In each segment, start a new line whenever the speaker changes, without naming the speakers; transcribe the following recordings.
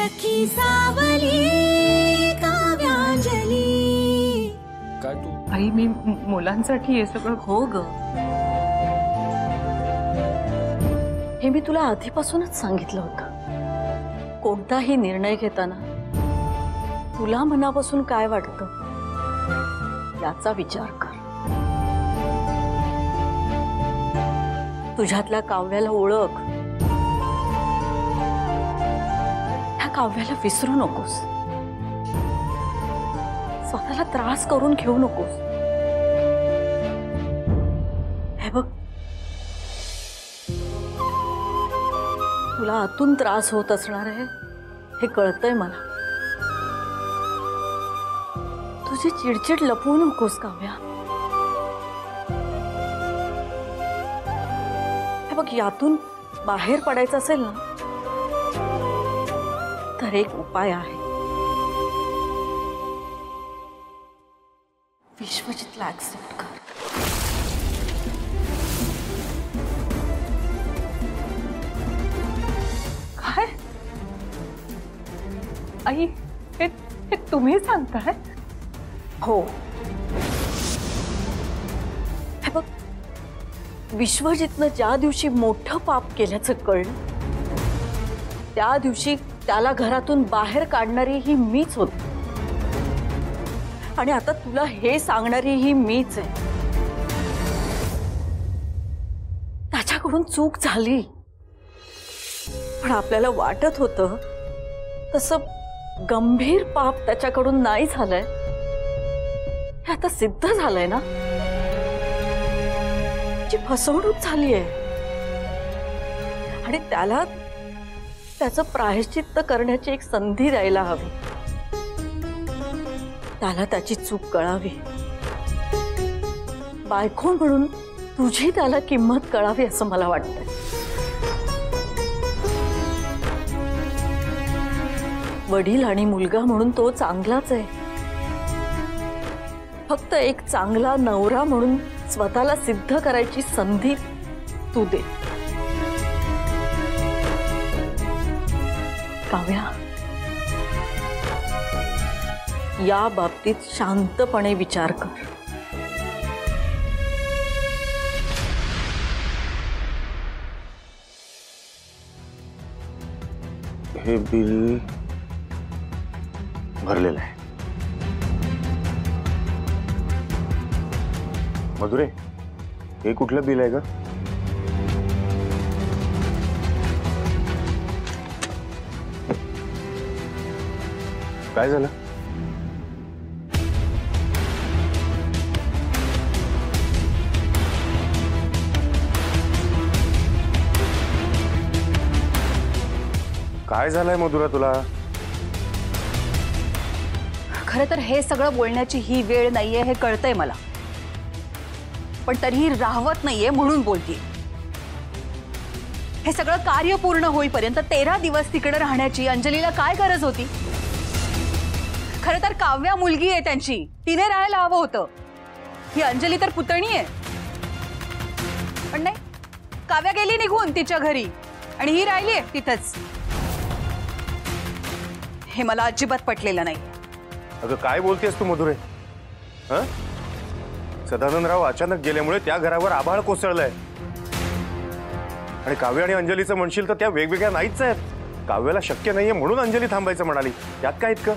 सखी सावली काव्यांजली।
काय तू?
आई मी मुलांसाठी हे सगळं।
हो ग, हे मी तुला आधीपासूनच सांगितलं होतं। कोणताही निर्णय घेताना तुला मनापासून काय वाटतं याचा विचार कर। तुझ्यातल्या काव्याला ओळख, ह्या काव्याला विसरू नकोस, स्वतःला त्रास करून घेऊ नकोस। हे बघ, तुला आतून त्रास होत असणार आहे हे कळतंय मला। तुझी चिडचिड लपवू नकोस काव्या। हे बघ, यातून बाहेर पडायचं असेल ना तर एक उपाय आहे। विश्वजितला ऍक्सेप्ट कर।
काय आई, हे तुम्ही सांगताय?
हो, हे बघ, विश्वजितनं ज्या दिवशी मोठं पाप केल्याचं कळलं त्या दिवशी त्याला घरातून बाहेर काढणारी ही मीच होती, आणि आता तुला हे सांगणारी ही मीच आहे। त्याच्याकडून चूक झाली, पण आपल्याला वाटत होतं तसं गंभीर पाप त्याच्याकडून नाही झालंय, हे आता सिद्ध झालंय ना। जी फसवणूक झाली आहे आणि त्याला त्याचं प्रायश्चित्त करण्याची एक संधी द्यायला हवी। त्याला त्याची चूक कळावी, बायको म्हणून तुझी त्याला किंमत कळावी असं मला वाटतंय। वडील आणि मुलगा म्हणून तो चांगलाच आहे, फक्त एक चांगला नवरा म्हणून स्वतःला सिद्ध करायची संधी तू दे। काव्या, या बाबतीत शांतपणे विचार कर।
हे बिल भरलेलं आहे। मधुरे, हे कुठलं बिल आहे ग? काय झालं? काय झालंय मधुरा तुला?
खरं तर हे सगळं बोलण्याची ही वेळ नाहीये हे कळतंय मला, पण तरीही राहवत नाहीये म्हणून बोलतेय। हे सगळं कार्य पूर्ण होईपर्यंत 13 दिवस तिकडे राहण्याची अंजलीला काय गरज होती? खरं तर काव्या मुलगी आहे त्यांची, तिने राहायला हवं होतं। ही अंजली तर पुतणी आहे, पण नाही, काव्या गेली निघून तिच्या घरी आणि ही राहिली तिथंच। हे मला अजिबात पटलेलं नाही।
अगं काय बोलतेस तू मधुरे? हं? सदानंदराव अचानक गेल्यामुळे त्या घरावर आभाळ कोसळलंय, आणि काव्य आणि अंजलीचं म्हणशील तर त्या वेगवेगळ्या नाहीच आहेत। काव्याला शक्य नाहीये म्हणून अंजली थांबायचं म्हणाली, यात काय इतकं?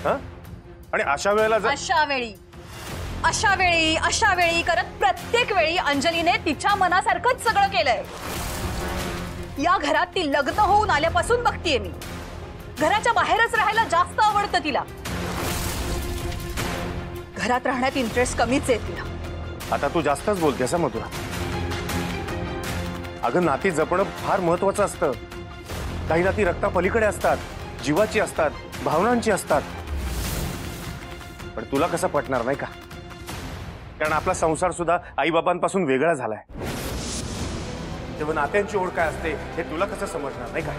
हं? आणि अशा वेळेला
अशा वेळी करत प्रत्येक वेळी अंजलीने तिच्या मनासारखंच सगळं केलंय। या घरात ती लग्न होऊन आल्यापासून बघतीये मी, घराच्या बाहेरच राहायला जास्त आवडतं तिला। घरात राहण्यात इंटरेस्ट कमीच आहे तिला।
आता तू जास्तच बोलतेस मधुरा। अगं नाती जपणं फार महत्वाचं असतं। काही नाती रक्ता पलीकडे असतात, जीवाची असतात, भावनांची असतात। पण तुला कसं पटणार नाही का? कारण आपला संसार सुद्धा आई बाबांपासून वेगळा झालाय, तेव्हा नात्यांची ओढ काय असते हे तुला कसं समजणार नाही का?